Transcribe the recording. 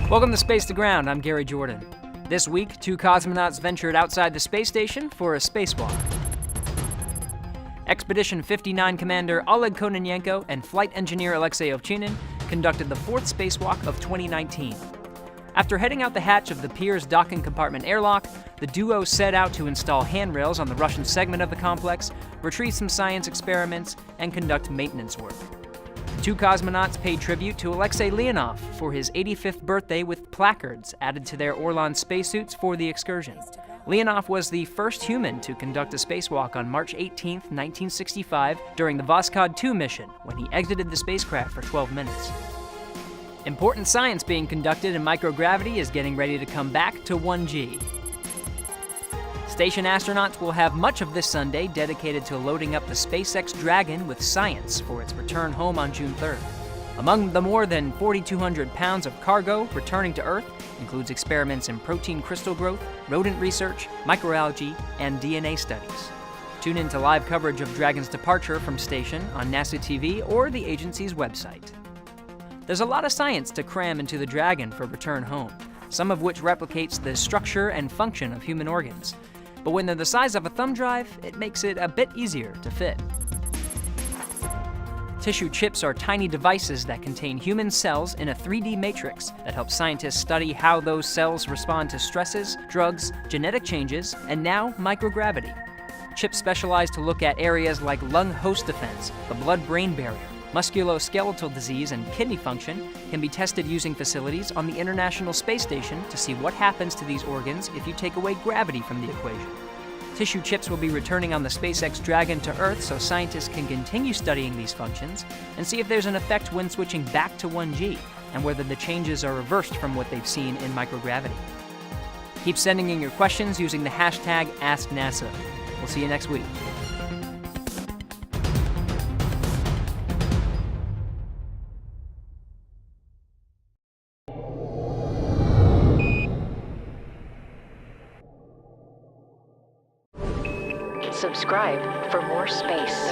Welcome to Space to Ground. I'm Gary Jordan. This week, 2 cosmonauts ventured outside the space station for a spacewalk. Expedition 59 Commander Oleg Kononenko and flight engineer Alexei Ovchinin conducted the 4th spacewalk of 2019. After heading out the hatch of the Pirs docking compartment airlock, the duo set out to install handrails on the Russian segment of the complex, retrieve some science experiments, and conduct maintenance work. The 2 cosmonauts paid tribute to Alexei Leonov for his 85th birthday with placards added to their Orlan spacesuits for the excursion. Leonov was the first human to conduct a spacewalk on March 18, 1965, during the Voskhod 2 mission, when he exited the spacecraft for 12 minutes. Important science being conducted in microgravity is getting ready to come back to 1G. Station astronauts will have much of this Sunday dedicated to loading up the SpaceX Dragon with science for its return home on June 3rd. Among the more than 4,200 pounds of cargo returning to Earth includes experiments in protein crystal growth, rodent research, microalgae, and DNA studies. Tune in to live coverage of Dragon's departure from station on NASA TV or the agency's website. There's a lot of science to cram into the Dragon for return home, some of which replicates the structure and function of human organs. But when they're the size of a thumb drive, it makes it a bit easier to fit. Tissue chips are tiny devices that contain human cells in a 3D matrix that helps scientists study how those cells respond to stresses, drugs, genetic changes, and now microgravity. Chips specialize to look at areas like lung host defense, the blood-brain barrier, musculoskeletal disease, and kidney function can be tested using facilities on the International Space Station to see what happens to these organs if you take away gravity from the equation. Tissue chips will be returning on the SpaceX Dragon to Earth so scientists can continue studying these functions and see if there's an effect when switching back to 1G and whether the changes are reversed from what they've seen in microgravity. Keep sending in your questions using the hashtag AskNASA. We'll see you next week. Subscribe for more space.